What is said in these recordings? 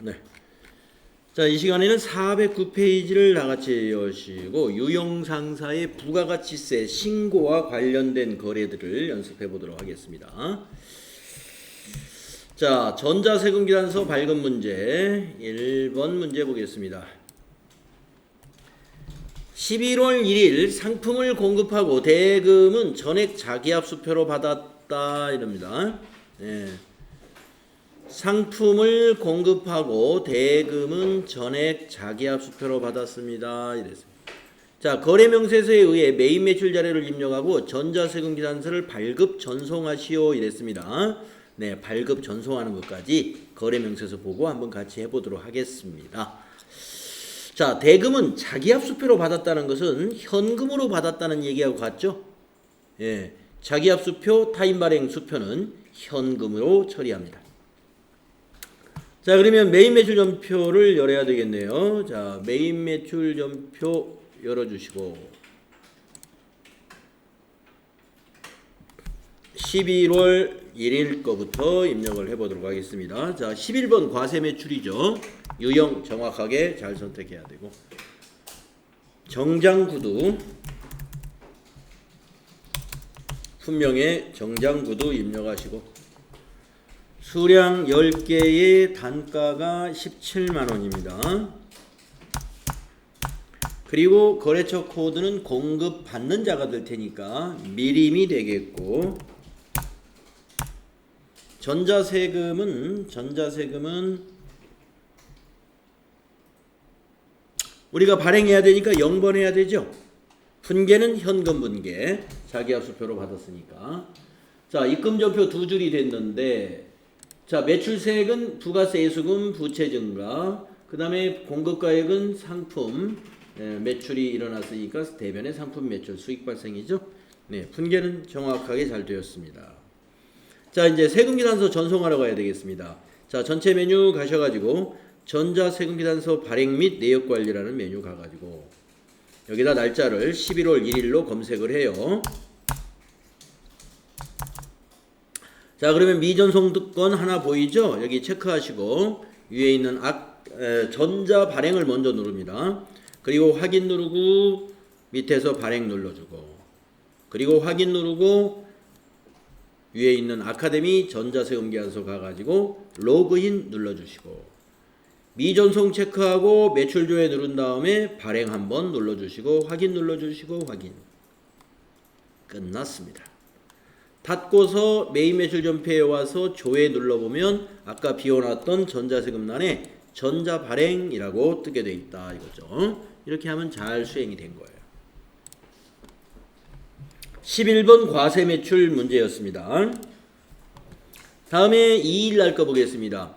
네. 자, 이 시간에는 409페이지를 다 같이 여시고 유형상사의 부가가치세 신고와 관련된 거래들을 연습해 보도록 하겠습니다. 자, 전자세금계산서 발급 문제 1번 문제 보겠습니다. 11월 1일 상품을 공급하고 대금은 전액 자기압수표로 받았다 이럽니다. 네. 상품을 공급하고 대금은 전액 자기압수표로 받았습니다. 이랬습니다. 자, 거래명세서에 의해 매입 매출 자료를 입력하고 전자세금 계산서를 발급 전송하시오 이랬습니다. 네, 발급 전송하는 것까지 거래명세서 보고 한번 같이 해보도록 하겠습니다. 자, 대금은 자기압수표로 받았다는 것은 현금으로 받았다는 얘기하고 같죠? 예, 자기압수표, 타인발행 수표는 현금으로 처리합니다. 자, 그러면 매입 매출 전표를 열어야 되겠네요. 자, 매입 매출 전표 열어주시고 11월 1일 거부터 입력을 해보도록 하겠습니다. 자, 11번 과세 매출이죠. 유형 정확하게 잘 선택해야 되고 정장구두 분명히 정장구두 입력하시고 수량 10개의 단가가 17만원입니다. 그리고 거래처 코드는 공급받는 자가 될 테니까 미림이 되겠고 전자세금은 우리가 발행해야 되니까 0번 해야 되죠. 분계는 현금 분계 자기압수표로 받았으니까. 자, 입금전표 두 줄이 됐는데 자, 매출세액은 부가세 예수금 부채 증가, 그 다음에 공급가액은 상품 매출이 일어났으니까 대변의 상품 매출 수익 발생이죠. 네, 분계는 정확하게 잘 되었습니다. 자, 이제 세금계산서 전송하러 가야 되겠습니다. 자, 전체 메뉴 가셔가지고 전자세금계산서 발행 및 내역관리라는 메뉴 가가지고 여기다 날짜를 11월 1일로 검색을 해요. 자, 그러면 미전송건 하나 보이죠? 여기 체크하시고 위에 있는 전자 발행을 먼저 누릅니다. 그리고 확인 누르고 밑에서 발행 눌러주고 그리고 확인 누르고 위에 있는 아카데미 전자세금계산서 가가지고 로그인 눌러주시고 미전송 체크하고 매출조회 누른 다음에 발행 한번 눌러주시고 확인 눌러주시고 확인. 끝났습니다. 닫고서 매입 매출 전표에 와서 조회 눌러보면 아까 비워놨던 전자세금란에 전자 발행이라고 뜨게 돼 있다 이거죠. 이렇게 하면 잘 수행이 된 거예요. 11번 과세 매출 문제였습니다. 다음에 2일 날 거 보겠습니다.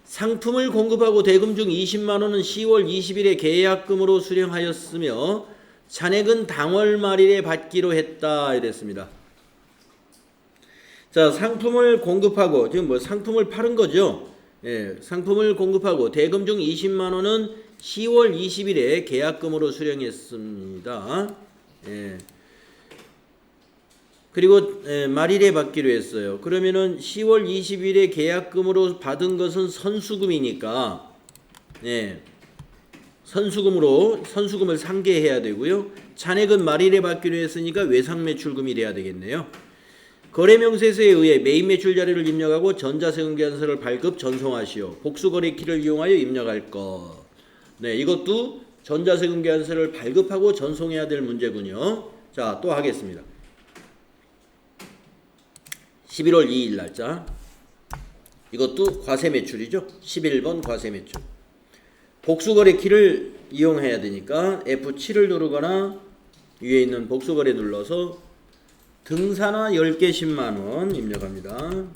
상품을 공급하고 대금 중 20만원은 10월 20일에 계약금으로 수령하였으며 잔액은 당월 말일에 받기로 했다 이랬습니다. 자, 상품을 공급하고 지금 뭐 상품을 파는 거죠. 예, 상품을 공급하고 대금 중 20만원은 10월 20일에 계약금으로 수령했습니다. 예. 그리고 말일에 받기로 했어요. 그러면은 10월 20일에 계약금으로 받은 것은 선수금이니까 예, 선수금을 상계해야 되고요. 잔액은 말일에 받기로 했으니까 외상매출금이 돼야 되겠네요. 거래명세서에 의해 매입 매출 자료를 입력하고 전자세금계산서를 발급 전송하시오. 복수거래키를 이용하여 입력할 것. 네, 이것도 전자세금계산서를 발급하고 전송해야 될 문제군요. 자, 또 하겠습니다. 11월 2일 날짜. 이것도 과세매출이죠. 11번 과세매출. 복수거래키를 이용해야 되니까 F7을 누르거나 위에 있는 복수거래 눌러서 등산화 10개 10만원 입력합니다.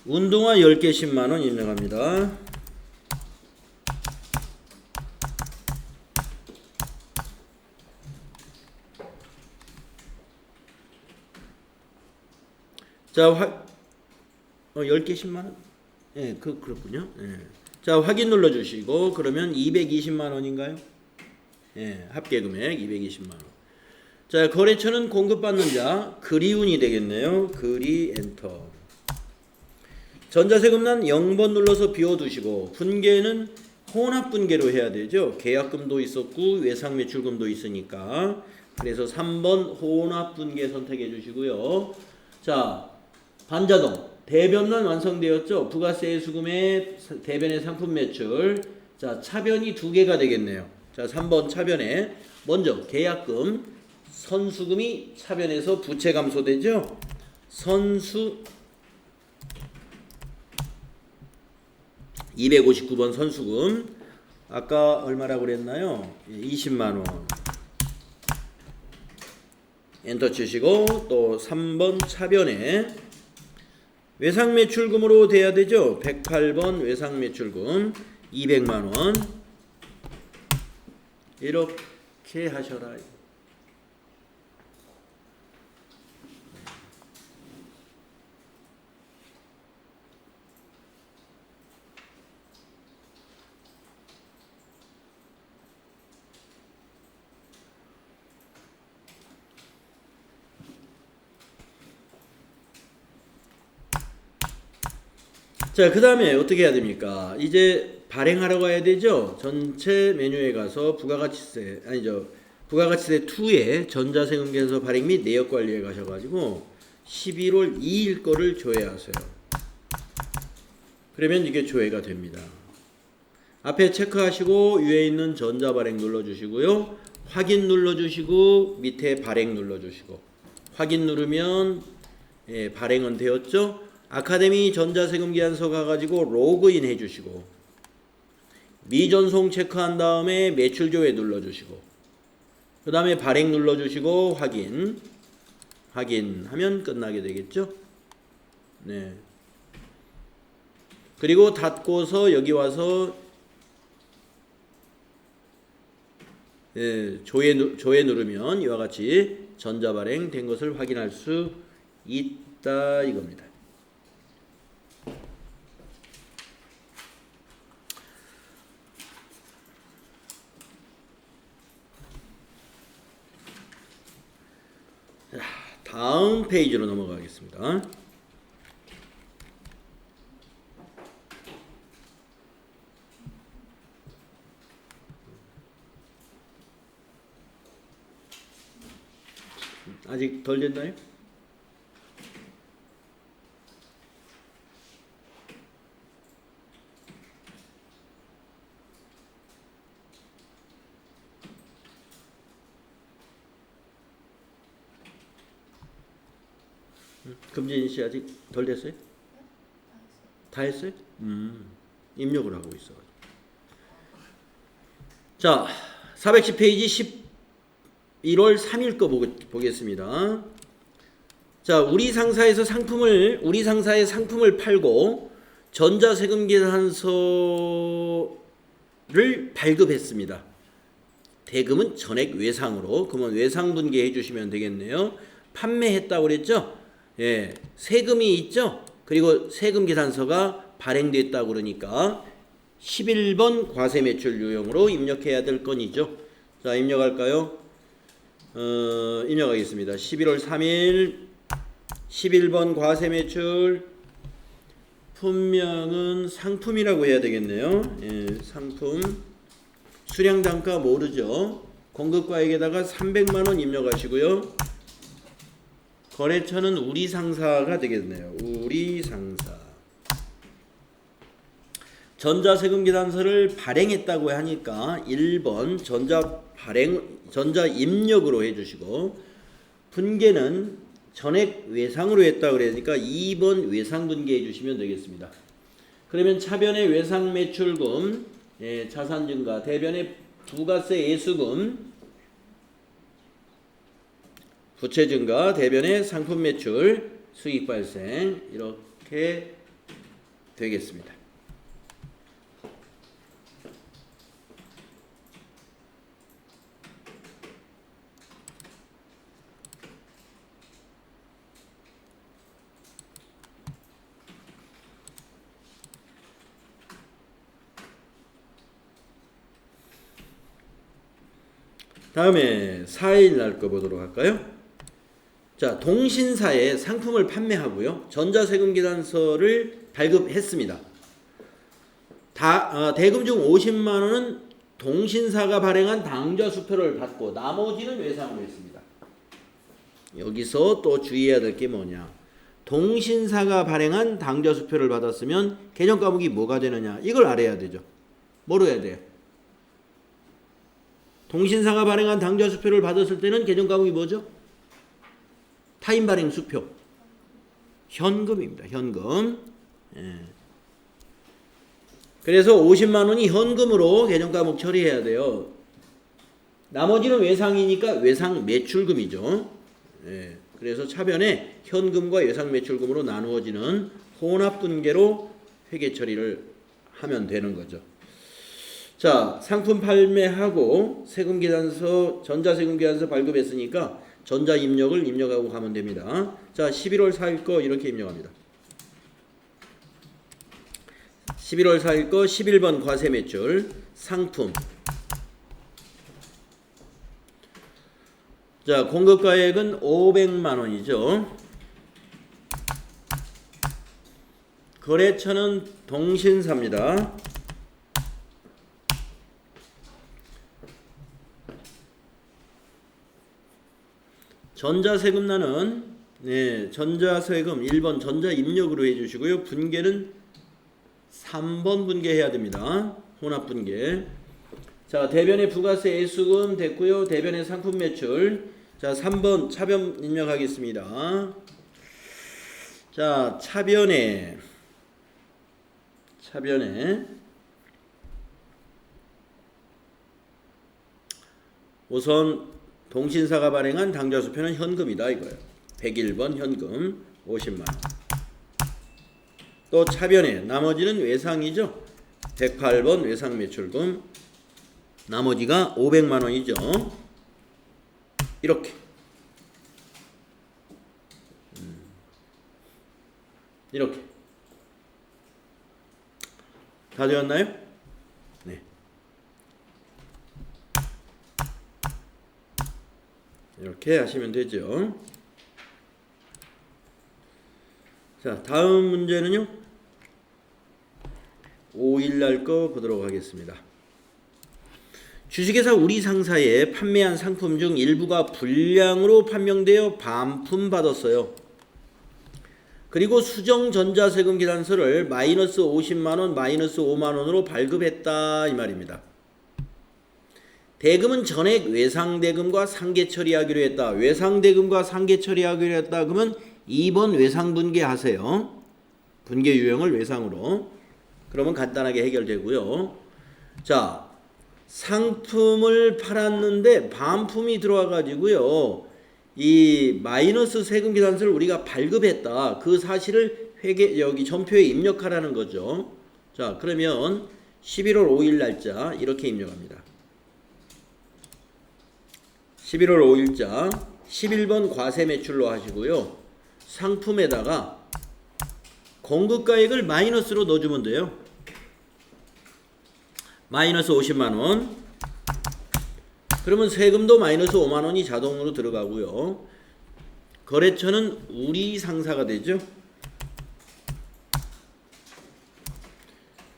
운동화 10개 10만원 입력합니다. 자, 10개 10만원? 예, 그렇군요. 예. 자, 확인 눌러주시고, 그러면 220만원인가요? 예, 합계금액 220만원. 자, 거래처는 공급받는 자 그리운이 되겠네요. 그리 엔터. 전자세금란 0번 눌러서 비워두시고 분계는 혼합 분계로 해야 되죠. 계약금도 있었고 외상매출금도 있으니까. 그래서 3번 혼합 분계 선택해 주시고요. 자, 반자동 대변만 완성되었죠. 부가세 수금의 대변의 상품 매출. 자, 차변이 두 개가 되겠네요. 자, 3번 차변에 먼저 계약금 선수금이 차변에서 부채 감소되죠. 선수 259번 선수금 아까 얼마라고 그랬나요? 20만 원. 엔터 치시고 또 3번 차변에 외상매출금으로 돼야 되죠. 108번 외상매출금 200만 원. 이렇게 하셔라. 자, 그 다음에 어떻게 해야 됩니까? 이제 발행하러 가야 되죠. 전체 메뉴에 가서 부가가치세, 아니죠. 부가가치세 2에 전자세금계산서 발행 및 내역관리에 가셔가지고 11월 2일 거를 조회하세요. 그러면 이게 조회가 됩니다. 앞에 체크하시고 위에 있는 전자발행 눌러주시고요. 확인 눌러주시고 밑에 발행 눌러주시고 확인 누르면 예, 발행은 되었죠. 아카데미 전자세금계산서 가가지고 로그인 해주시고 미전송 체크한 다음에 매출조회 눌러주시고 그 다음에 발행 눌러주시고 확인하면 끝나게 되겠죠. 네. 그리고 닫고서 여기 와서 예, 조회 누르면 이와 같이 전자발행 된 것을 확인할 수 있다 이겁니다. 다음 페이지로 넘어가겠습니다. 아직 덜 됐나요? 금진희 씨 아직 덜 됐어요? 다 했어요? 입력을 하고 있어. 자, 410페이지 11월 3일 거 보겠습니다. 자, 우리 상사의 상품을 팔고 전자세금 계산서를 발급했습니다. 대금은 전액 외상으로. 그러면 외상 분계해 주시면 되겠네요. 판매했다고 그랬죠? 예, 세금이 있죠? 그리고 세금 계산서가 발행됐다고 그러니까 11번 과세매출 유형으로 입력해야 될 건이죠. 자, 입력할까요? 입력하겠습니다. 11월 3일 11번 과세매출 품명은 상품이라고 해야 되겠네요. 예, 상품 수량단가 모르죠. 공급가액에다가 300만원 입력하시고요. 거래처는 우리 상사가 되겠네요. 우리 상사. 전자세금 계산서를 발행했다고 하니까 1번 전자 입력으로 해주시고 분계는 전액 외상으로 했다고 그러니까 2번 외상 분계해 주시면 되겠습니다. 그러면 차변의 외상 매출금, 예, 자산 증가, 대변의 부가세 예수금, 부채 증가, 대변의 상품 매출, 수익 발생 이렇게 되겠습니다. 다음에 4일 날 거 보도록 할까요? 자, 동신사에 상품을 판매하고요. 전자세금계산서를 발급했습니다. 대금 중 50만 원은 동신사가 발행한 당좌수표를 받고 나머지는 외상으로 했습니다. 여기서 또 주의해야 될 게 뭐냐? 동신사가 발행한 당좌수표를 받았으면 개정과목이 뭐가 되느냐? 이걸 알아야 되죠. 뭐로 해야 돼요? 동신사가 발행한 당좌수표를 받았을 때는 개정과목이 뭐죠? 타인발행수표. 현금입니다. 현금. 예. 그래서 50만 원이 현금으로 개정과목 처리해야 돼요. 나머지는 외상이니까 외상 매출금이죠. 예. 그래서 차변에 현금과 외상 매출금으로 나누어지는 혼합분계로 회계 처리를 하면 되는 거죠. 자, 상품 판매하고 세금계산서, 전자세금계산서 발급했으니까 전자입력을 입력하고 가면 됩니다. 자, 11월 4일 거 이렇게 입력합니다. 11월 4일 거 11번 과세매출 상품. 자, 공급가액은 500만 원이죠. 거래처는 동신사입니다. 전자세금란은 전자세금 1번 전자입력으로 해주시고요. 분계는 3번 분계해야 됩니다. 혼합분계. 자, 대변의 부가세 애수금 됐고요. 대변의 상품 매출. 자, 3번 차변 입력하겠습니다. 자, 차변에 우선 동신사가 발행한 당좌수표는 현금이다 이거예요. 101번 현금 50만 원. 또 차변에 나머지는 외상이죠. 108번 외상 매출금. 나머지가 500만 원이죠. 이렇게. 이렇게. 다 되었나요? 네. 이렇게 하시면 되죠. 자, 다음 문제는요. 5일 날 거 보도록 하겠습니다. 주식회사 우리 상사에 판매한 상품 중 일부가 불량으로 판명되어 반품받았어요. 그리고 수정 전자세금 계산서를 마이너스 50만원, 마이너스 5만원으로 발급했다 이 말입니다. 대금은 전액 외상대금과 상계 처리하기로 했다. 외상대금과 상계 처리하기로 했다. 그러면 2번 외상분계 하세요. 분계 유형을 외상으로. 그러면 간단하게 해결되고요. 자, 상품을 팔았는데 반품이 들어와 가지고요. 이 마이너스 세금 계산서를 우리가 발급했다. 그 사실을 여기 전표에 입력하라는 거죠. 자, 그러면 11월 5일 날짜 이렇게 입력합니다. 11월 5일자 11번 과세 매출로 하시고요. 상품에다가 공급가액을 마이너스로 넣어주면 돼요. 마이너스 50만원. 그러면 세금도 마이너스 5만원이 자동으로 들어가고요. 거래처는 우리 상사가 되죠.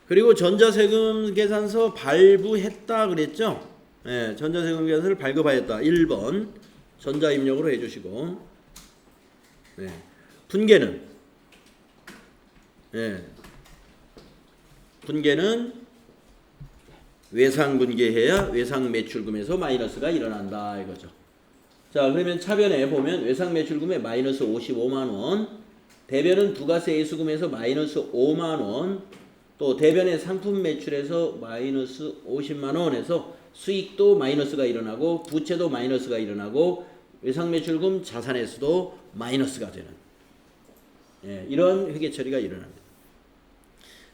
그리고 전자세금 계산서 발부했다 그랬죠. 네, 전자세금 계산서를 발급하였다. 1번 전자입력으로 해주시고. 네, 분계는 분계는 외상분계해야 외상매출금에서 마이너스가 일어난다 이거죠. 자, 그러면 차변에 보면 외상매출금에 마이너스 55만원, 대변은 부가세 애수금에서 마이너스 5만원, 또 대변의 상품 매출에서 마이너스 50만원에서 수익도 마이너스가 일어나고 부채도 마이너스가 일어나고 외상매출금 자산에서도 마이너스가 되는 이런 회계처리가 일어납니다.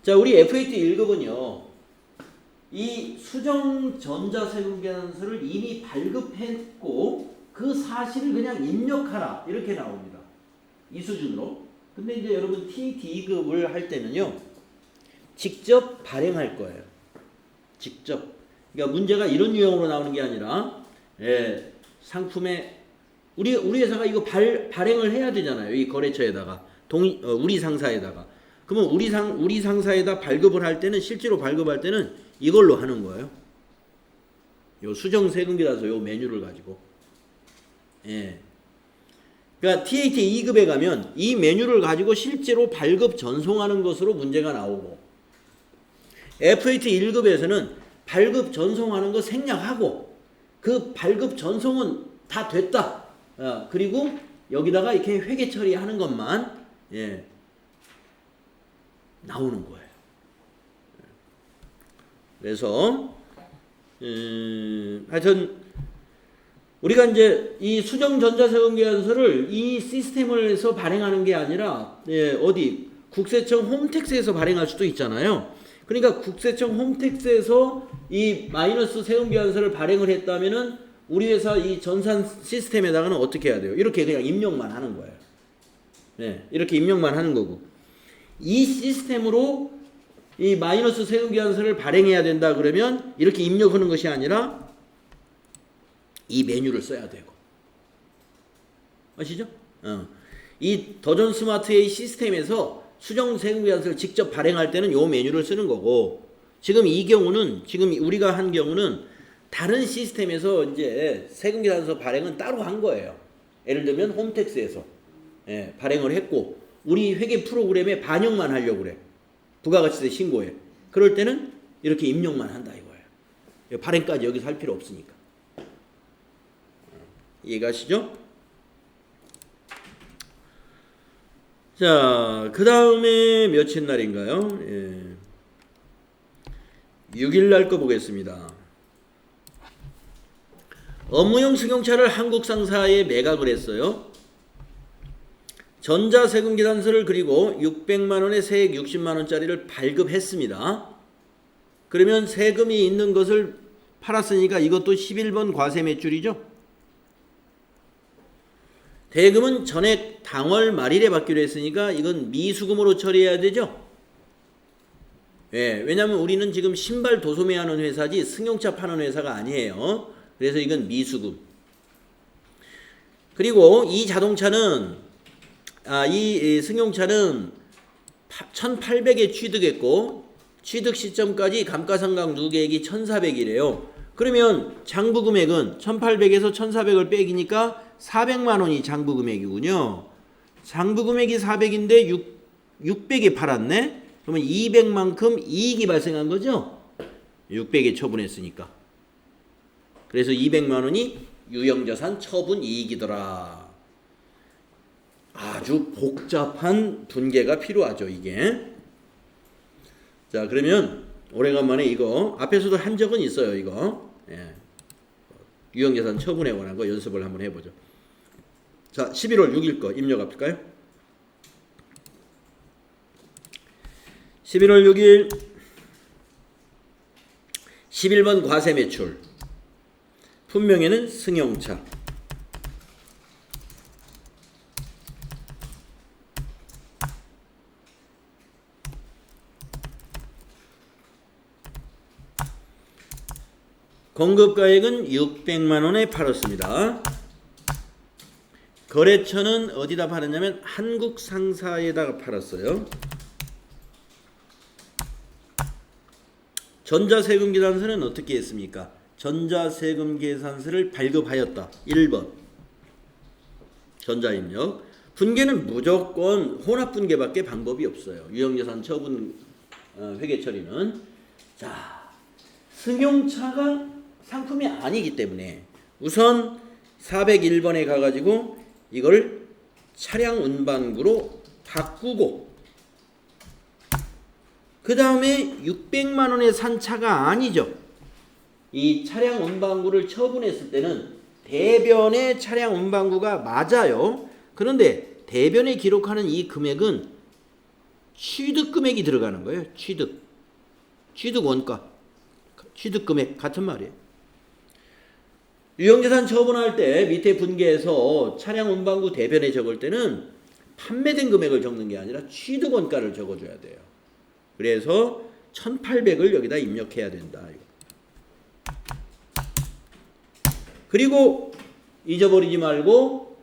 자, 우리 FAT 1급은요. 이 수정 전자세금 계산서를 이미 발급했고 그 사실을 그냥 입력하라 이렇게 나옵니다. 이 수준으로. 근데 이제 여러분 T2급을 할 때는요. 직접 발행할 거예요. 직접. 그러니까 문제가 이런 유형으로 나오는 게 아니라 예, 상품에 우리 회사가 이거 발행을 해야 되잖아요. 이 거래처에다가 우리 상사에다가. 그러면 우리 상사에다 발급을 할 때는 실제로 발급할 때는 이걸로 하는 거예요. 요 수정 세금기라서 요 메뉴를 가지고. 예. 그러니까 TAT 2급에 가면 이 메뉴를 가지고 실제로 발급 전송하는 것으로 문제가 나오고, FAT 1급에서는 발급 전송하는 거 생략하고 그 발급 전송은 다 됐다. 그리고 여기다가 이렇게 회계 처리하는 것만 나오는 거예요. 그래서 하여튼 우리가 이제 이 수정 전자세금계산서를 이 시스템에서 발행하는 게 아니라 어디 국세청 홈택스에서 발행할 수도 있잖아요. 그러니까 국세청 홈택스에서 이 마이너스 세금계산서를 발행을 했다면은 우리 회사 이 전산 시스템에다가는 어떻게 해야 돼요? 이렇게 그냥 입력만 하는 거예요. 네, 이렇게 입력만 하는 거고, 이 시스템으로 이 마이너스 세금계산서를 발행해야 된다 그러면 이렇게 입력하는 것이 아니라 이 메뉴를 써야 되고, 아시죠? 이 더전 스마트의 시스템에서 수정 세금계산서를 직접 발행할 때는 이 메뉴를 쓰는 거고, 지금 이 경우는, 지금 우리가 한 경우는 다른 시스템에서 이제 세금계산서 발행은 따로 한 거예요. 예를 들면 홈택스에서 발행을 했고 우리 회계 프로그램에 반영만 하려고 그래. 부가가치세 신고에. 그럴 때는 이렇게 입력만 한다 이거예요. 발행까지 여기서 할 필요 없으니까. 이해가시죠? 자, 그 다음에 며칠 날인가요? 6일 날 거 보겠습니다. 업무용 승용차를 한국 상사에 매각을 했어요. 전자세금계산서를 그리고 600만원에 세액 60만원짜리를 발급했습니다. 그러면 세금이 있는 것을 팔았으니까 이것도 11번 과세 매출이죠. 대금은 전액 당월 말일에 받기로 했으니까 이건 미수금으로 처리해야 되죠. 왜냐하면 우리는 지금 신발 도소매하는 회사지 승용차 파는 회사가 아니에요. 그래서 이건 미수금. 그리고 이 자동차는 이 승용차는 1800에 취득했고 취득 시점까지 감가상각 누계액이 1400이래요. 그러면 장부금액은 1800에서 1400을 빼기니까 400만원이 장부금액이군요. 장부금액이 400인데 600에 팔았네. 그러면 200만큼 이익이 발생한 거죠. 600에 처분했으니까. 그래서 200만원이 유형자산 처분 이익이더라. 아주 복잡한 분계가 필요하죠, 이게. 자, 그러면 오래간만에 이거 앞에서도 한 적은 있어요, 이거. 유형자산 처분에 관한 거 연습을 한번 해보죠. 자, 11월 6일 거 입력해 볼까요? 11월 6일 11번 과세 매출. 분명에는 승용차. 공급가액은 600만원에 팔았습니다. 거래처는 어디다 팔았냐면 한국 상사에다가 팔았어요. 전자세금계산서는 어떻게 했습니까? 전자세금계산서를 발급하였다. 1번 전자입력. 분계는 무조건 혼합분계밖에 방법이 없어요. 유형자산 처분 회계처리는. 자, 승용차가 상품이 아니기 때문에 우선 401번에 가가지고 이걸 차량 운반구로 바꾸고, 그 다음에 600만원에 산 차가 아니죠. 이 차량 운반구를 처분했을 때는 대변의 차량 운반구가 맞아요. 그런데 대변에 기록하는 이 금액은 취득 금액이 들어가는 거예요. 취득 원가, 취득 금액 같은 말이에요. 유형자산 처분할 때 밑에 분계에서 차량 운반구 대변에 적을 때는 판매된 금액을 적는 게 아니라 취득 원가를 적어줘야 돼요. 그래서 1800을 여기다 입력해야 된다. 그리고 잊어버리지 말고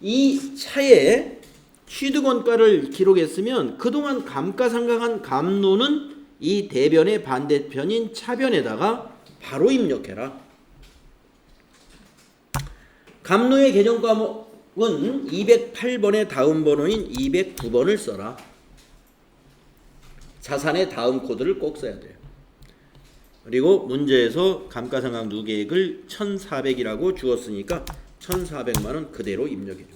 이 차에 취득원가를 기록했으면 그동안 감가상각한 감로는 이 대변의 반대편인 차변에다가 바로 입력해라. 감로의 계정 과목은 208번의 다음 번호인 209번을 써라. 자산의 다음 코드를 꼭 써야 돼요. 그리고 문제에서 감가상각 누계액을 1,400이라고 주었으니까 1,400만원 그대로 입력해줘.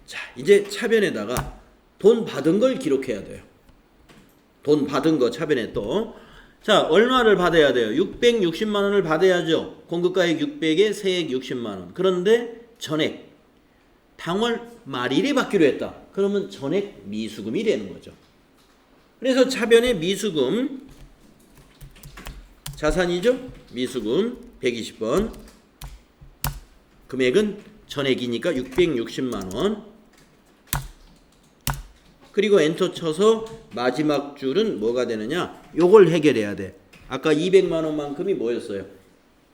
자, 이제 차변에다가 돈 받은 걸 기록해야 돼요. 돈 받은 거 차변에 또. 자, 얼마를 받아야 돼요? 660만원을 받아야죠. 공급가액 600에 세액 60만원. 그런데 전액 당월 말일에 받기로 했다. 그러면 전액 미수금이 되는 거죠. 그래서 차변에 미수금 자산이죠. 미수금 120번 금액은 전액이니까 660만원. 그리고 엔터 쳐서 마지막 줄은 뭐가 되느냐? 요걸 해결해야 돼. 아까 200만원만큼이 뭐였어요?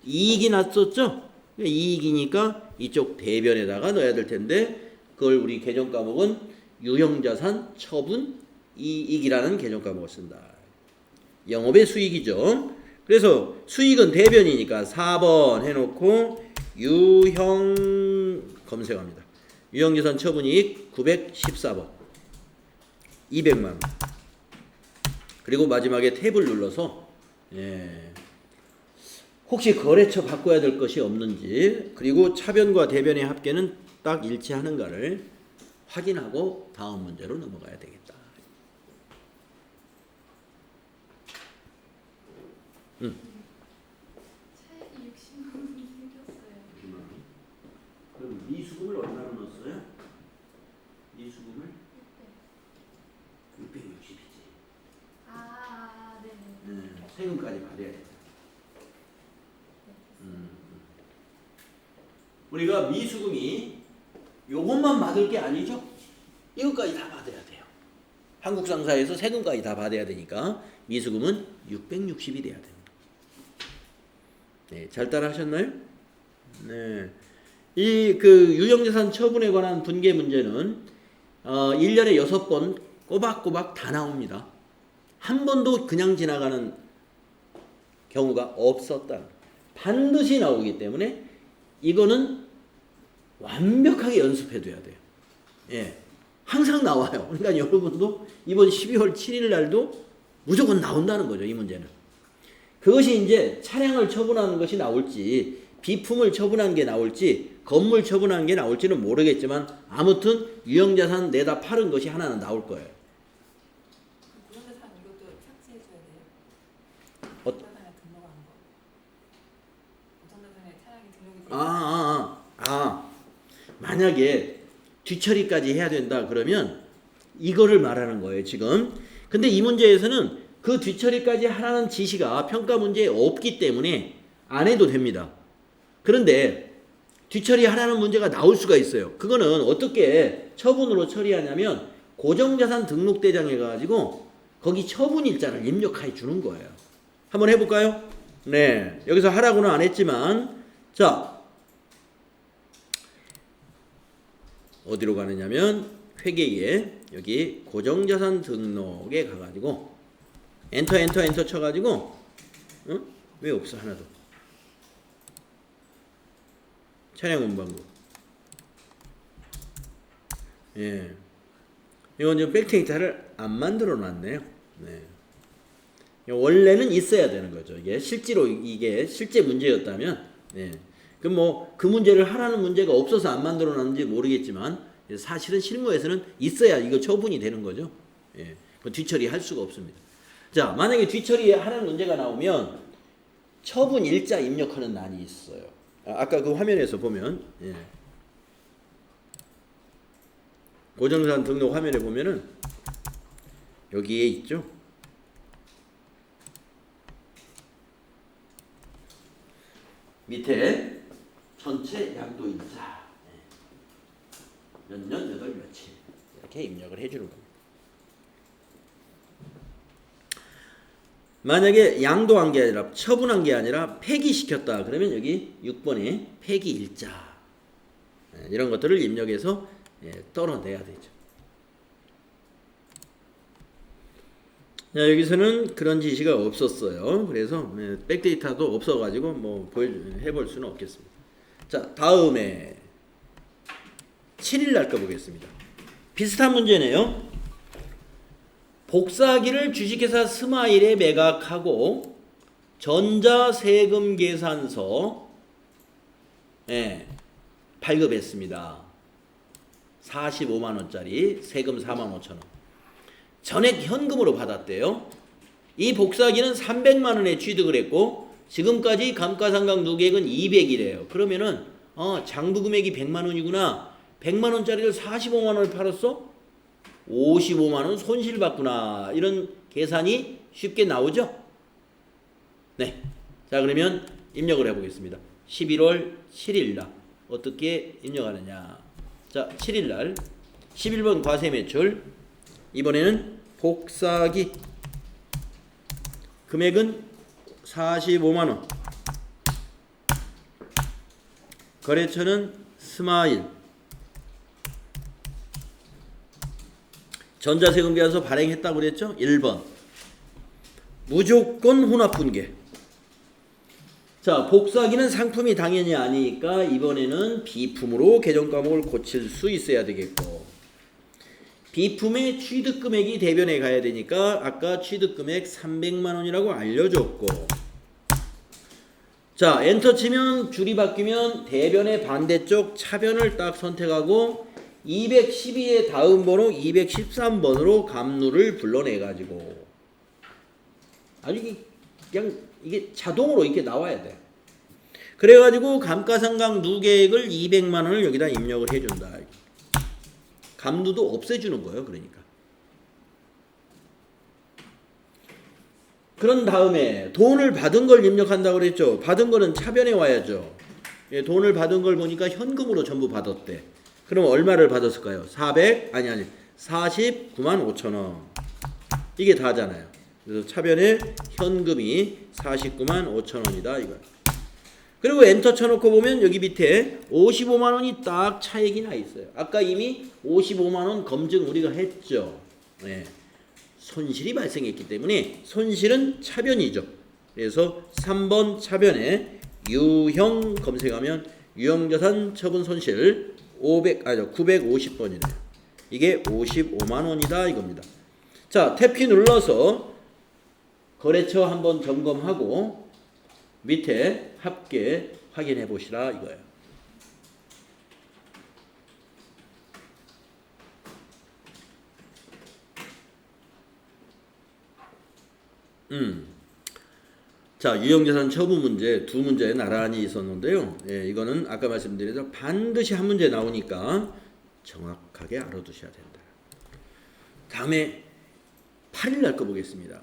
이익이 났었죠? 이익이니까 이쪽 대변에다가 넣어야 될 텐데 그걸 우리 계정 과목은 유형자산 처분 이익이라는 계정 과목을 쓴다. 영업의 수익이죠. 그래서 수익은 대변이니까 4번 해놓고 유형 검색합니다. 유형자산 처분이익 914번 200만원. 그리고 마지막에 탭을 눌러서 혹시 거래처 바꿔야 될 것이 없는지 그리고 차변과 대변의 합계는 딱 일치하는가를 확인하고 다음 문제로 넘어가야 되겠다. 차액이 60만 원이 생겼어요. 60만 원. 그럼 미수금을 얼마나 넣었어요? 미수금을 660이지. 아, 네네. 세금까지 받아야 돼. 우리가 미수금이 요것만 받을 게 아니죠. 이것까지 다 받아야 돼요. 한국 상사에서 세금까지 다 받아야 되니까 미수금은 660이 돼야 됩니다. 네, 잘 따라 하셨나요? 네. 이 그 유형자산 처분에 관한 분계 문제는 1년에 6번 꼬박꼬박 다 나옵니다. 한 번도 그냥 지나가는 경우가 없었다. 반드시 나오기 때문에 이거는 완벽하게 연습해 둬야 돼요. 예. 항상 나와요. 그러니까 여러분도 이번 12월 7일 날도 무조건 나온다는 거죠, 이 문제는. 그것이 이제 차량을 처분하는 것이 나올지, 비품을 처분한 게 나올지, 건물 처분한 게 나올지는 모르겠지만, 아무튼 유형자산 내다 팔은 것이 하나는 나올 거예요. 부동산 이것도 삭제해줘야 돼요. 어? 부동산에 등록한 거. 부동산에 차량이 등록이 만약에 뒤처리까지 해야 된다 그러면 이거를 말하는 거예요, 지금. 근데 이 문제에서는 그 뒤처리까지 하라는 지시가 평가 문제에 없기 때문에 안 해도 됩니다. 그런데 뒤처리 하라는 문제가 나올 수가 있어요. 그거는 어떻게 처분으로 처리하냐면 고정자산 등록대장에 가지고 거기 처분일자를 입력해 주는 거예요. 한번 해볼까요? 네, 여기서 하라고는 안 했지만, 자, 어디로 가느냐면 회계에 여기 고정자산 등록에 가가지고 엔터 쳐가지고 왜 없어 하나도. 차량운반부. 예, 이건 지금 백데이터를 안 만들어 놨네요. 네. 원래는 있어야 되는 거죠. 이게 실제로 이게 실제 문제였다면, 네. 그럼 뭐 그 문제를 하라는 문제가 없어서 안 만들어 놨는지 모르겠지만 사실은 실무에서는 있어야 이거 처분이 되는 거죠. 예. 뒤처리 할 수가 없습니다. 자, 만약에 뒤처리 하라는 문제가 나오면 처분 일자 입력하는 난이 있어요. 아까 그 화면에서 보면, 예. 고정자산 등록 화면에 보면은 여기에 있죠. 밑에 전체 양도일자 몇 년, 몇 월, 며칠 이렇게 입력을 해주는 겁니다. 만약에 양도한 게 아니라 처분한 게 아니라 폐기시켰다. 그러면 여기 6번에 폐기일자. 이런 것들을 입력해서 떨어내야 되죠. 자, 여기서는 그런 지시가 없었어요. 그래서 백데이터도 없어가지고 뭐 해볼 수는 없겠습니다. 자, 다음에 7일 날 거 보겠습니다. 비슷한 문제네요. 복사기를 주식회사 스마일에 매각하고 전자세금계산서 발급했습니다. 45만원짜리 세금 45,000원. 전액 현금으로 받았대요. 이 복사기는 300만원에 취득을 했고 지금까지 감가상각 누계액은 200이래요. 그러면은 장부 금액이 100만원이구나. 100만원짜리를 45만원을 팔았어? 55만원 손실받구나. 이런 계산이 쉽게 나오죠? 네. 자, 그러면 입력을 해보겠습니다. 11월 7일날 어떻게 입력하느냐. 자, 7일날 11번 과세매출. 이번에는 복사기 금액은 45만원. 거래처는 스마일. 전자세금계산서 발행했다고 그랬죠? 1번. 무조건 혼합분계. 자, 복사기는 상품이 당연히 아니니까 이번에는 비품으로 계정과목을 고칠 수 있어야 되겠고, 비품의 취득금액이 대변에 가야 되니까 아까 취득금액 300만원이라고 알려줬고, 자, 엔터 치면 줄이 바뀌면 대변의 반대쪽 차변을 딱 선택하고 212의 다음 번호 213번으로 감루를 불러내가지고, 아니 그냥 이게 자동으로 이렇게 나와야 돼. 그래가지고 감가상각 누계액을 200만원을 여기다 입력을 해준다. 감루도 없애주는 거예요. 그러니까. 그런 다음에 돈을 받은 걸 입력한다고 그랬죠. 받은 거는 차변에 와야죠. 돈을 받은 걸 보니까 현금으로 전부 받았대. 그럼 얼마를 받았을까요? 49만 5천원. 이게 다잖아요. 그래서 차변에 현금이 49만 5천원이다 이거. 그리고 엔터 쳐놓고 보면 여기 밑에 55만원이 딱 차액이 나 있어요. 아까 이미 55만원 검증 우리가 했죠. 네. 손실이 발생했기 때문에 손실은 차변이죠. 그래서 3번 차변에 유형 검색하면 유형자산 처분 손실 950번이네요. 이게 55만원이다 이겁니다. 자, 탭키 눌러서 거래처 한번 점검하고 밑에 합계 확인해 보시라 이거예요. 자, 유형자산 처분 문제 두 문제 나란히 있었는데요. 이거는 아까 말씀드린 대로 반드시 한 문제 나오니까 정확하게 알아두셔야 된다. 다음에 8일 날 거 보겠습니다.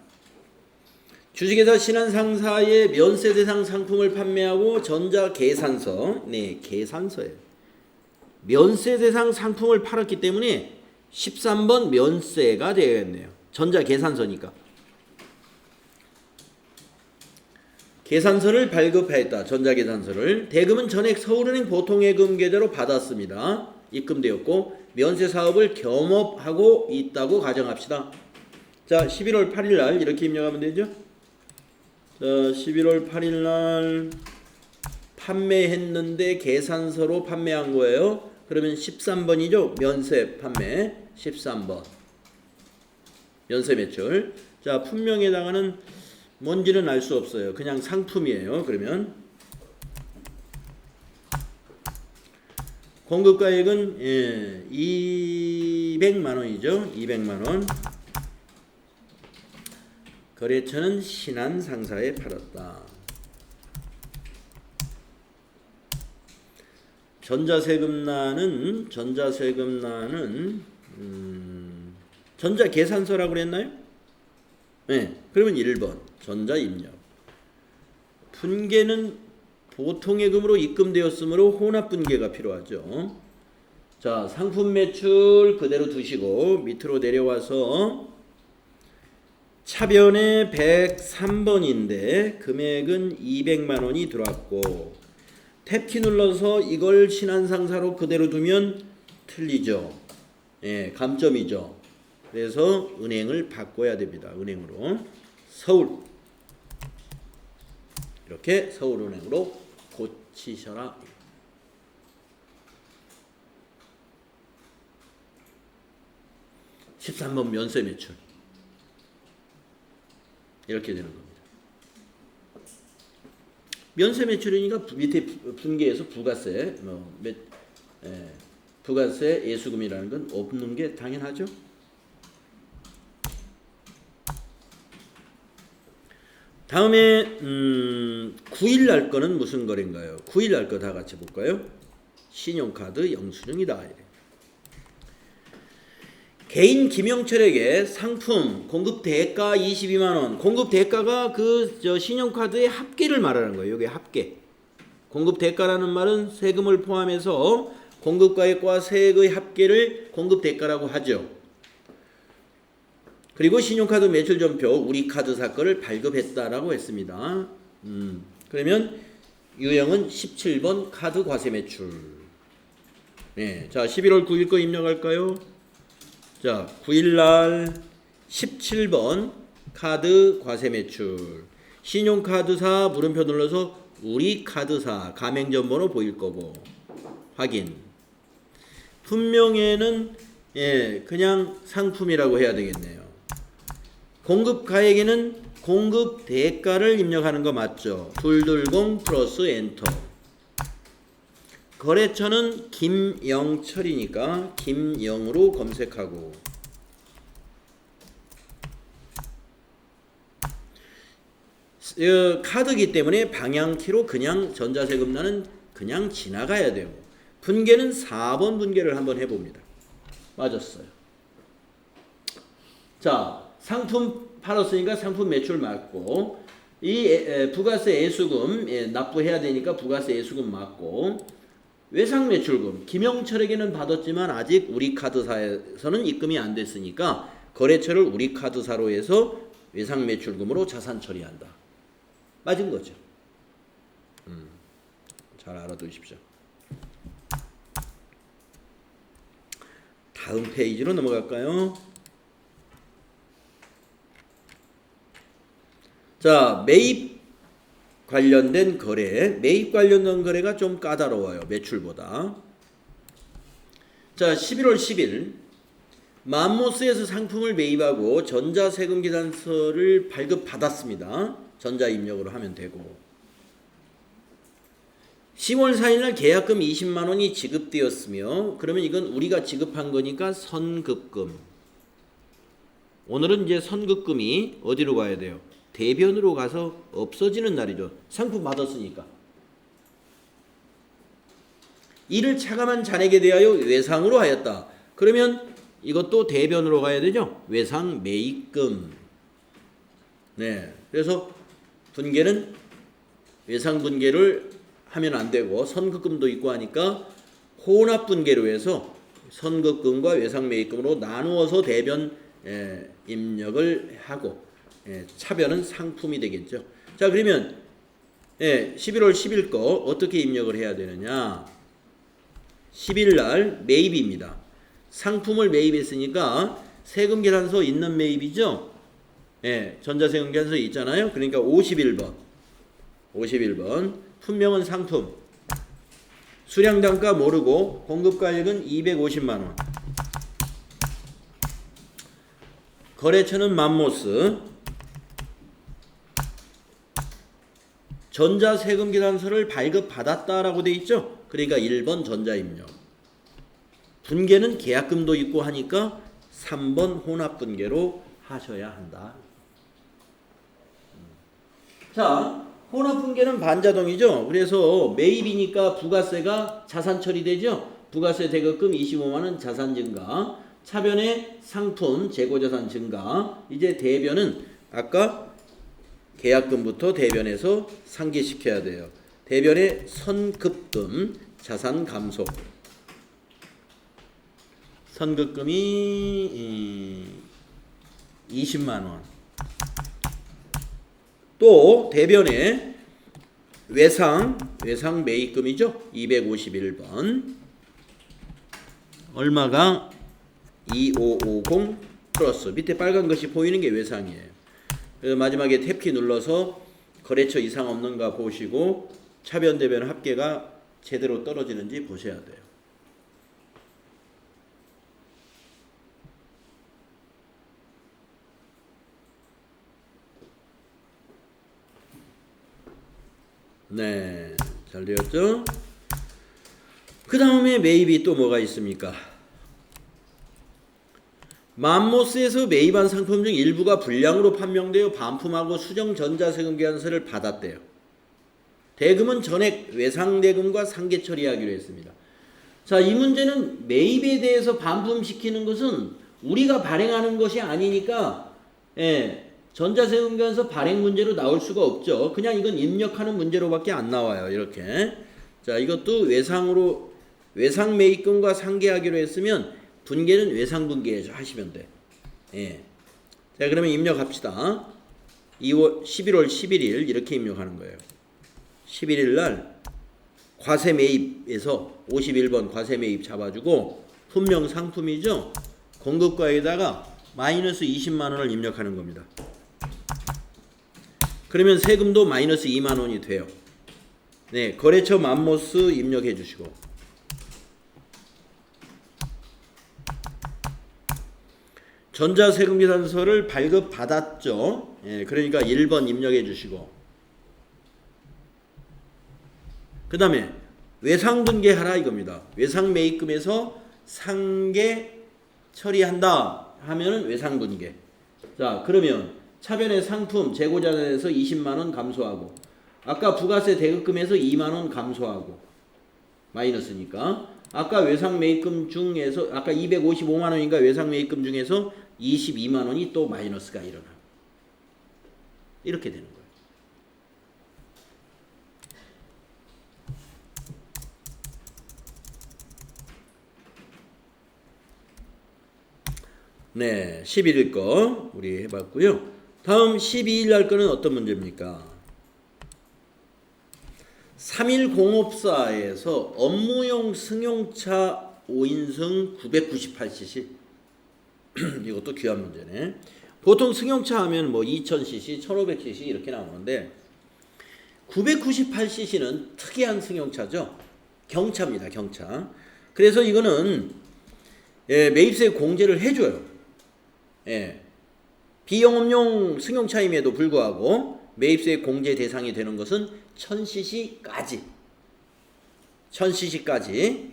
주식회사 신한상사의 면세 대상 상품을 판매하고 전자계산서, 계산서예요. 면세 대상 상품을 팔았기 때문에 13번 면세가 되어야겠네요. 전자계산서니까. 계산서를 발급하였다. 전자계산서를. 대금은 전액 서울은행 보통예금 계좌로 받았습니다. 입금되었고 면세 사업을 겸업하고 있다고 가정합시다. 자, 11월 8일 날 이렇게 입력하면 되죠. 자, 11월 8일 날 판매했는데 계산서로 판매한 거예요. 그러면 13번이죠. 면세 판매 13번. 면세 매출. 자, 품명에다가는 뭔지는 알 수 없어요. 그냥 상품이에요. 그러면 공급가액은 200만원이죠. 200만원. 거래처는 신한상사에 팔았다. 전자세금란은 전자계산서라고 그랬나요? 네. 그러면 1번 전자입력. 분계는 보통예금으로 입금되었으므로 혼합분계가 필요하죠. 자, 상품 매출 그대로 두시고 밑으로 내려와서 차변에 103번인데 금액은 200만 원이 들어왔고 탭키 눌러서 이걸 신한상사로 그대로 두면 틀리죠. 예, 감점이죠. 그래서 은행을 바꿔야 됩니다. 은행으로 서울 이렇게 서울은행으로 고치셔라. 13번 면세 매출 이렇게 되는 겁니다. 면세 매출이니까 밑에 분기에서 부가세 부가세 예수금이라는 건 없는 게 당연하죠. 다음에 9일 날 거는 무슨 거래인가요? 9일 날 거 다 같이 볼까요? 신용카드 영수증이다. 개인 김영철에게 상품 공급 대가 22만 원. 공급 대가가 그 신용카드의 합계를 말하는 거예요. 이게 합계. 공급 대가라는 말은 세금을 포함해서 공급가액과 세액의 합계를 공급 대가라고 하죠. 그리고 신용카드 매출전표 우리 카드사 거를 발급했다라고 했습니다. 그러면 유형은 17번 카드 과세 매출. 네, 자 11월 9일 거 입력할까요? 자 9일날 17번 카드 과세 매출. 신용카드사 물음표 눌러서 우리 카드사 가맹점번호 보일 거고 확인. 분명에는 그냥 상품이라고 해야 되겠네요. 공급 가액에는 공급 대가를 입력하는 거 맞죠? 220 플러스 엔터. 거래처는 김영철이니까 김영으로 검색하고 카드기 때문에 방향키로 그냥 전자세금란은 그냥 지나가야 되고 분계는 4번 분계를 한번 해봅니다. 맞았어요. 자 상품 팔았으니까 상품 매출 맞고 이 부가세 예수금 납부해야 되니까 부가세 예수금 맞고 외상 매출금 김영철에게는 받았지만 아직 우리 카드사에서는 입금이 안 됐으니까 거래처를 우리 카드사로 해서 외상 매출금으로 자산 처리한다. 맞은 거죠. 잘 알아두십시오. 다음 페이지로 넘어갈까요? 자, 매입 관련된 거래. 매입 관련된 거래가 좀 까다로워요. 매출보다. 자, 11월 10일 맘모스에서 상품을 매입하고 전자세금 계산서를 발급받았습니다. 전자입력으로 하면 되고 10월 4일날 계약금 20만 원이 지급되었으며 그러면 이건 우리가 지급한 거니까 선급금. 오늘은 이제 선급금이 어디로 가야 돼요? 대변으로 가서 없어지는 날이죠. 상품 받았으니까. 이를 차감한 잔액에 대하여 외상으로 하였다. 그러면 이것도 대변으로 가야 되죠. 외상 매입금. 네. 그래서 분계는 외상 분계를 하면 안 되고 선급금도 있고 하니까 혼합 분계로 해서 선급금과 외상 매입금으로 나누어서 대변 입력을 하고 차변은 상품이 되겠죠. 자 그러면 11월 10일 거 어떻게 입력을 해야 되느냐. 10일 날 매입입니다. 상품을 매입했으니까 세금 계산서 있는 매입이죠. 전자세금 계산서 있잖아요. 그러니까 51번 품명은 상품. 수량단가 모르고 공급가액은 250만원. 거래처는 맘모스. 전자세금 계산서를 발급받았다라고 돼 있죠. 그러니까 1번 전자입력. 분계는 계약금도 있고 하니까 3번 혼합분계로 하셔야 한다. 자, 혼합분계는 반자동이죠. 그래서 매입이니까 부가세가 자산 처리되죠. 부가세 대급금 25만원 자산 증가. 차변의 상품 재고자산 증가. 이제 대변은 아까 계약금부터 대변에서 상기시켜야 돼요. 대변의 선급금 자산 감소. 선급금이 20만원. 또 대변에 외상 매입금이죠. 251번. 얼마가 2550 플러스 밑에 빨간 것이 보이는 게 외상이에요. 그래서 마지막에 탭키 눌러서 거래처 이상 없는가 보시고 차변 대변 합계가 제대로 떨어지는지 보셔야 돼요. 네, 잘 되었죠? 그 다음에 매입이 또 뭐가 있습니까? 맘모스에서 매입한 상품 중 일부가 불량으로 판명되어 반품하고 수정 전자세금 계산서를 받았대요. 대금은 전액 외상대금과 상계 처리하기로 했습니다. 자, 이 문제는 매입에 대해서 반품시키는 것은 우리가 발행하는 것이 아니니까 전자세금 계산서 발행 문제로 나올 수가 없죠. 그냥 이건 입력하는 문제로밖에 안 나와요. 이렇게. 자, 이것도 외상 매입금과 상계하기로 했으면 분계는 외상분계 하시면 돼. 자, 그러면 입력합시다. 11월 11일 이렇게 입력하는 거예요. 11일 날 과세 매입에서 51번 과세 매입 잡아주고 분명 상품이죠. 공급가에다가 마이너스 20만 원을 입력하는 겁니다. 그러면 세금도 마이너스 2만 원이 돼요. 네, 거래처 맘모스 입력해 주시고 전자세금 계산서를 발급받았죠. 그러니까 1번 입력해 주시고 그 다음에 외상분계하라 이겁니다. 외상매입금에서 상계 처리한다 하면은 외상분계. 자, 그러면 차변의 상품 재고자산에서 20만원 감소하고 아까 부가세 대급금에서 2만원 감소하고 마이너스니까 아까 외상매입금 중에서 아까 255만원인가 외상매입금 중에서 22만원이 또 마이너스가 일어나고 이렇게 되는 거예요. 네, 11일 거 우리 해봤고요. 다음 12일 날 거는 어떤 문제입니까? 3일 공업사에서 업무용 승용차 5인승 998cc 이것도 귀한 문제네. 보통 승용차 하면 뭐 2000cc, 1500cc 이렇게 나오는데 998cc는 특이한 승용차죠. 경차입니다. 경차. 그래서 이거는 매입세 공제를 해줘요. 비영업용 승용차임에도 불구하고 매입세 공제 대상이 되는 것은 1000cc까지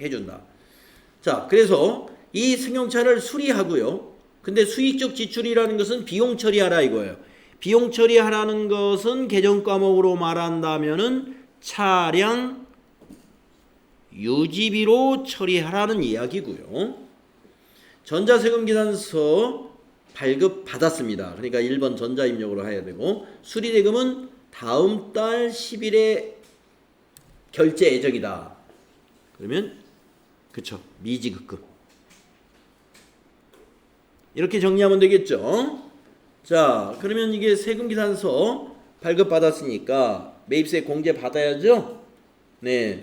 해준다. 자, 그래서 이 승용차를 수리하고요. 근데 수익적 지출이라는 것은 비용 처리하라 이거예요. 비용 처리하라는 것은 개정 과목으로 말한다면은 차량 유지비로 처리하라는 이야기고요. 전자세금 계산서 발급 받았습니다. 그러니까 1번 전자입력으로 해야 되고 수리대금은 다음 달 10일에 결제 예정이다. 그러면 그쵸, 미지급금 이렇게 정리하면 되겠죠. 자, 그러면 이게 세금계산서 발급받았으니까 매입세 공제 받아야죠. 네,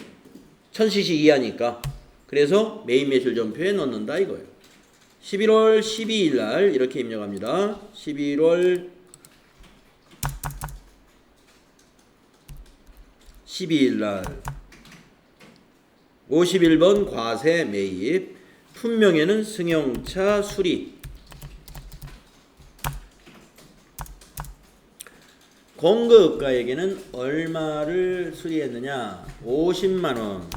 1000cc 이하니까. 그래서 매입매출전표에 넣는다 이거예요. 11월 12일 날 이렇게 입력합니다. 11월 12일 날 51번 과세 매입 품명에는 승용차 수리 공급가에게는 얼마를 수리했느냐 50만원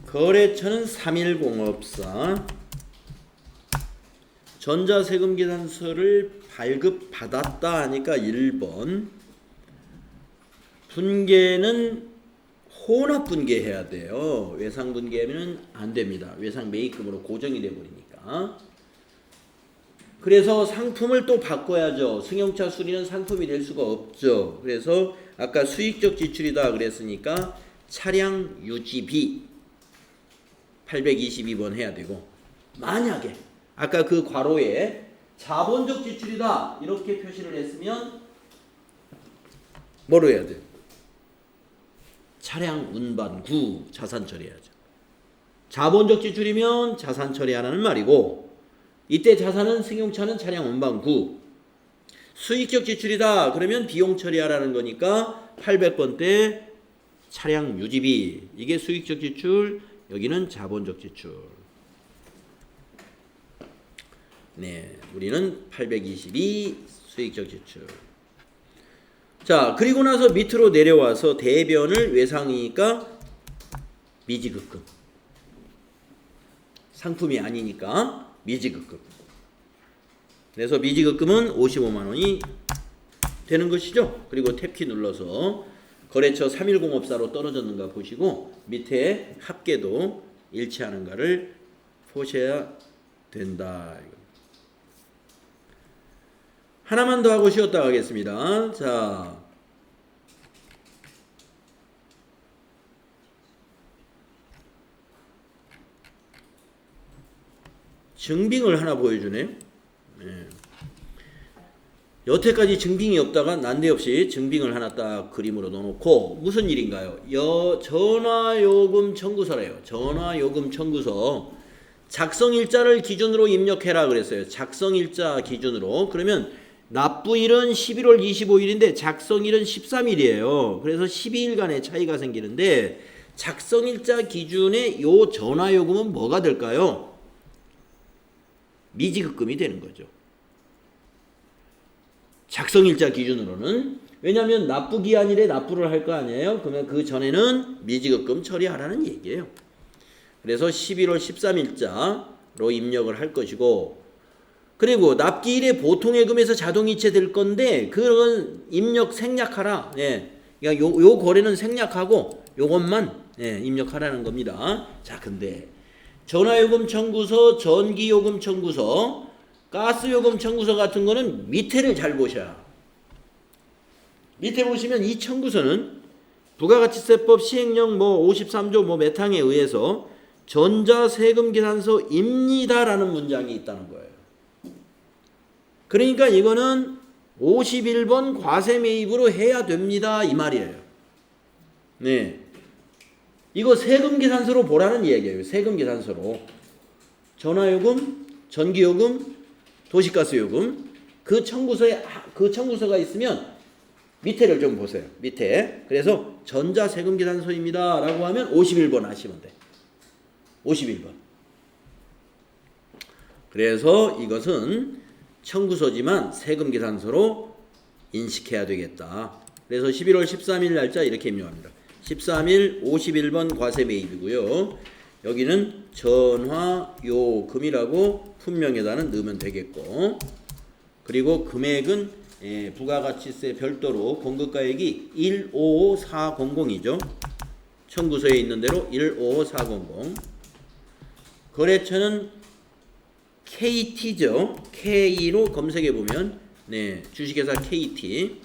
거래처는 3일 공업사 전자세금 계산서를 발급받았다 하니까 1번 분계는 혼합 분계해야 돼요. 외상 분계하면 안 됩니다. 외상 매입금으로 고정이 돼 버리니까. 그래서 상품을 또 바꿔야죠. 승용차 수리는 상품이 될 수가 없죠. 그래서 아까 수익적 지출이다 그랬으니까 차량 유지비 822번 해야 되고 만약에 아까 그 괄호에 자본적 지출이다 이렇게 표시를 했으면 뭐로 해야 돼요? 차량 운반구 자산 처리해야죠. 자본적 지출이면 자산 처리하라는 말이고 이때 자산은 승용차는 차량 운반구. 수익적 지출이다 그러면 비용 처리하라는 거니까 800번 때 차량 유지비 이게 수익적 지출, 여기는 자본적 지출. 네, 우리는 822 수익적 지출. 자, 그리고 나서 밑으로 내려와서 대변을 외상이니까 미지급금. 상품이 아니니까 미지급금. 그래서 미지급금은 55만 원이 되는 것이죠. 그리고 탭키 눌러서 거래처 310업사로 떨어졌는가 보시고 밑에 합계도 일치하는가를 보셔야 된다. 하나만 더 하고 쉬었다 가겠습니다. 자, 증빙을 하나 보여주네요. 네. 여태까지 증빙이 없다가 난데없이 증빙을 하나 딱 그림으로 넣어놓고 무슨 일인가요? 전화요금 청구서래요. 전화요금 청구서 작성일자를 기준으로 입력해라 그랬어요. 작성일자 기준으로. 그러면 납부일은 11월 25일인데 작성일은 13일이에요. 그래서 12일간의 차이가 생기는데 작성일자 기준의 요 전화요금은 뭐가 될까요? 미지급금이 되는 거죠. 작성일자 기준으로는. 왜냐하면 납부기한일에 납부를 할 거 아니에요. 그러면 그 전에는 미지급금 처리하라는 얘기예요. 그래서 11월 13일자로 입력을 할 것이고, 그리고 납기일에 보통예금에서 자동이체 될 건데 그건 입력 생략하라. 예. 그러니까 요 거래는 생략하고 요것만 입력하라는 겁니다. 자, 근데 전화요금 청구서, 전기요금 청구서, 가스요금 청구서 같은 거는 밑에를 잘 보셔야. 밑에 보시면 이 청구서는 부가가치세법 시행령 53조 몇 항에 의해서 전자세금계산서입니다라는 문장이 있다는 거예요. 그러니까 이거는 51번 과세매입으로 해야 됩니다 이 말이에요. 네, 이거 세금계산서로 보라는 얘기예요. 세금계산서로. 전화요금, 전기요금, 도시가스요금 그 청구서가 있으면 밑에를 좀 보세요. 밑에. 그래서 전자세금계산서입니다 라고 하면 51번 하시면 돼. 51번. 그래서 이것은 청구서지만 세금계산서로 인식해야 되겠다. 그래서 11월 13일 날짜 이렇게 입력합니다. 13일 51번 과세매입이고요. 여기는 전화요금이라고 품명에다는 넣으면 되겠고, 그리고 금액은 부가가치세 별도로 공급가액이 155400이죠. 청구서에 있는 대로 155400. 거래처는 KT죠. K로 검색해 보면 주식회사 KT.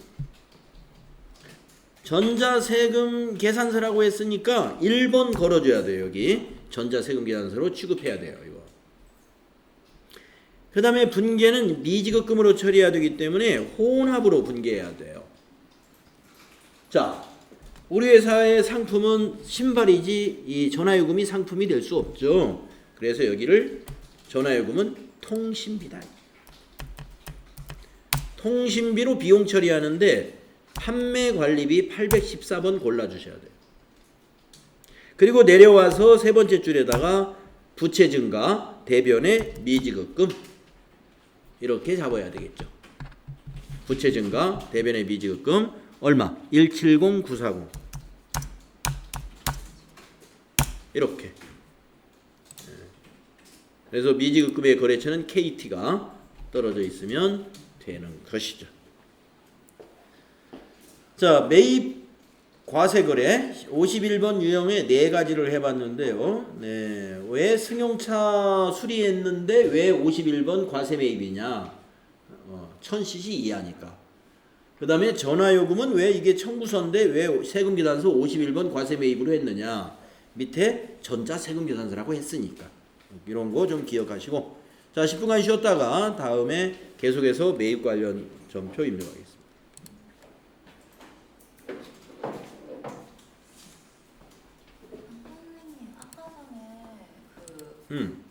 전자세금 계산서라고 했으니까 1번 걸어줘야 돼요. 여기 전자세금 계산서로 취급해야 돼요. 이거. 그 다음에 분계는 미지급금으로 처리해야 되기 때문에 혼합으로 분계해야 돼요. 자, 우리 회사의 상품은 신발이지 이 전화요금이 상품이 될 수 없죠. 그래서 여기를 전화요금은 통신비다. 통신비로 비용 처리하는데 판매관리비 814번 골라주셔야 돼요. 그리고 내려와서 세 번째 줄에다가 부채 증가, 대변의 미지급금 이렇게 잡아야 되겠죠. 부채 증가, 대변의 미지급금 얼마? 170940 이렇게. 그래서 미지급금의 거래처는 KT가 떨어져 있으면 되는 것이죠. 자, 매입 과세거래 51번 유형의 4가지를 해봤는데요. 왜 승용차 수리했는데 왜 51번 과세매입이냐? 1000cc 이하니까. 그 다음에 전화요금은 왜 이게 청구서인데 왜 세금계산서 51번 과세매입으로 했느냐? 밑에 전자세금계산서라고 했으니까. 이런 거 좀 기억하시고, 자, 10분간 쉬었다가 다음에 계속해서 매입 관련 점표 입력하겠습니다. 선생님 아까 전에 그 음.